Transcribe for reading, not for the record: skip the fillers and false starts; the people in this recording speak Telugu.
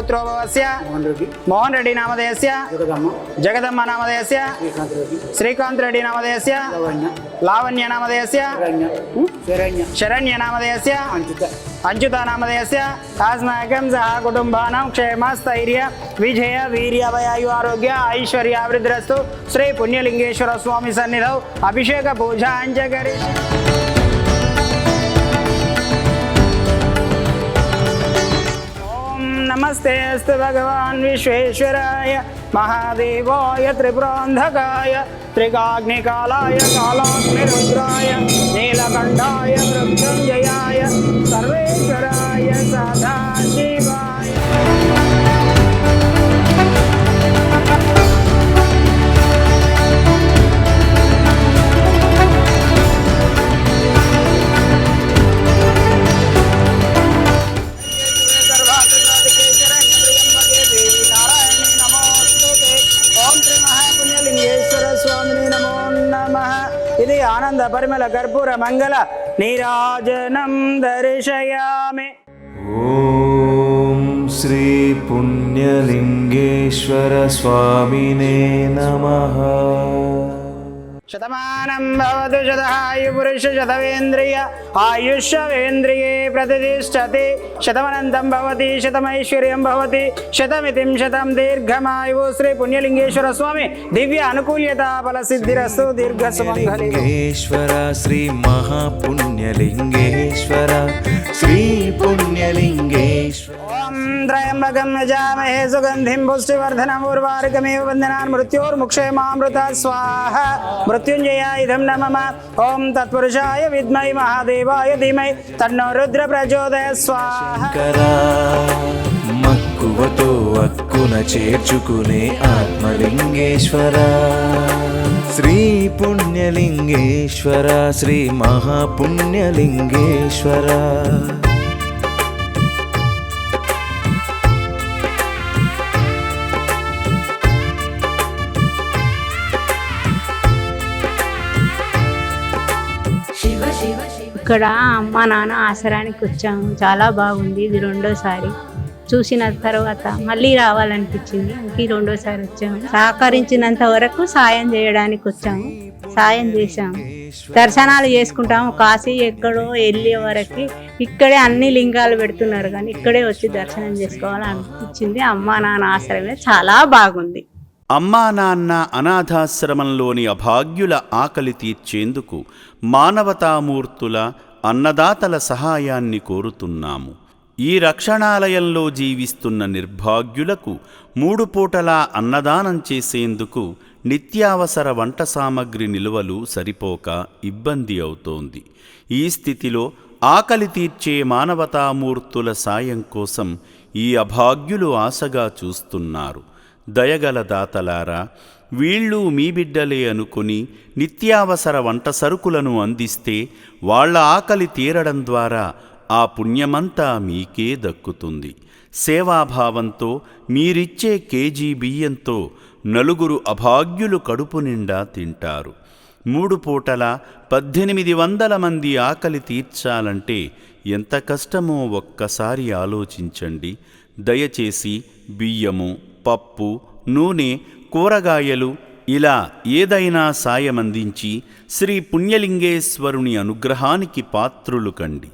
पुत्रो भवस्य मोहन रेड्डी नामधेयस्य जगदम्मा नामधेयस्य श्रीकांत रेड्डी नामधेयस्य लावण्य नामधेयस्य शरण्य नामधेयस्य अंजुता नामधेयस्य अस्माकं सह कुटुंबानां क्षेमस्थैर्य विजय वीर्य वयायु आरोग्य ऐश्वर्यावृद्धिरस्तु श्री पुण्यलिंगेश्वर स्वामी सन्निधौ अभिषेक पूजाञ्च करिष्यामि। नमस्ते अस्तु भगवान् विश्वेश्वराय महादेवाय त्रिपुरान्धकाय त्रिकाग्निकालाय कालाग्निरुद्राय नीलकण्ठाय मृत्युञ्जयाय सर्वेश्वराय सदाशिवाय। ఇది ఆనంద పరిమళ కర్పూర మంగళ నీరాజనం దర్శయామి। ఓం శ్రీ పుణ్యలింగేశ్వర స్వామినే నమః। శతమానం భవతు శతహాయు పురుష శతవేంద్రియ ఆయుష్యేంద్రియే ప్రతిష్టతి శతమనంతం భవతి శతమైశ్వర్యం భవతి శతమితిం శతం దీర్ఘమాయువు। శ్రీ పుణ్యలింగేశ్వర స్వామి దివ్య అనుకూల్యత ఫల సిద్ధిరస్తు దీర్ఘ సుమంగళి। శ్రీ మహాపుణ్యలింగేశ్వర శ్రీ పుణ్యలింగేశ్వర। ఓం త్రయంబకం యజామహే సుగంధిం పుష్టివర్ధనం ఉర్వారుకమివ వందనాన్ మృత్యోర్ముక్షేమామృత స్వాహ। మృత్యుంజయాయ ఇదం నమః। ఓం తత్పురుషాయ విద్మహి మహాదేవాయ ధీమహి తన్నో రుద్ర ప్రచోదయాత్ స్వాహ। మక్కువతో అక్కున చేర్చుకునే ఆత్మలింగేశ్వర శ్రీ పుణ్యలింగేశ్వర శ్రీ మహాపుణ్యలింగేశ్వర। ఇక్కడ అమ్మ నాన్న ఆసరానికి వచ్చాము, చాలా బాగుంది। ఇది రెండోసారి చూసిన తర్వాత మళ్ళీ రావాలనిపించింది, ఇంక రెండోసారి వచ్చాము। సహకరించినంత వరకు సాయం చేయడానికి వచ్చాము, సాయం చేశాము। దర్శనాలు చేసుకుంటాము, కాశీ ఎక్కడో వెళ్ళే వరకు ఇక్కడే అన్ని లింగాలు పెడుతున్నారు, కానీ ఇక్కడే వచ్చి దర్శనం చేసుకోవాలనిపించింది। అమ్మ నాన్న ఆశ్రమే చాలా బాగుంది। అమ్మా నాన్న అనాథాశ్రమంలోని అభాగ్యుల ఆకలి తీర్చేందుకు మానవతామూర్తుల అన్నదాతల సహాయాన్ని కోరుతున్నాము। ఈ రక్షణాలయంలో జీవిస్తున్న నిర్భాగ్యులకు 3 పూటలా అన్నదానం చేసేందుకు నిత్యావసర వంట సామగ్రి నిల్వలు సరిపోక ఇబ్బంది అవుతోంది। ఈ స్థితిలో ఆకలి తీర్చే మానవతామూర్తుల సాయం కోసం ఈ అభాగ్యులు ఆశగా చూస్తున్నారు। దయగల దాతలారా, వీళ్ళు మీ బిడ్డలే అనుకుని నిత్యావసర వంట సరుకులను అందిస్తే వాళ్ల ఆకలి తీరడం ద్వారా ఆ పుణ్యమంతా మీకే దక్కుతుంది। సేవాభావంతో మీరిచ్చే కేజీ బియ్యంతో 4 అభాగ్యులు కడుపు నిండా తింటారు। 3 పూటల 1800 మంది ఆకలి తీర్చాలంటే ఎంత కష్టమో ఒక్కసారి ఆలోచించండి। దయచేసి బియ్యము, పప్పు, నూనె, కూరగాయలు ఇలా ఏదైనా సాయమందించి శ్రీ పుణ్యలింగేశ్వరుని అనుగ్రహానికి పాత్రులు కండి।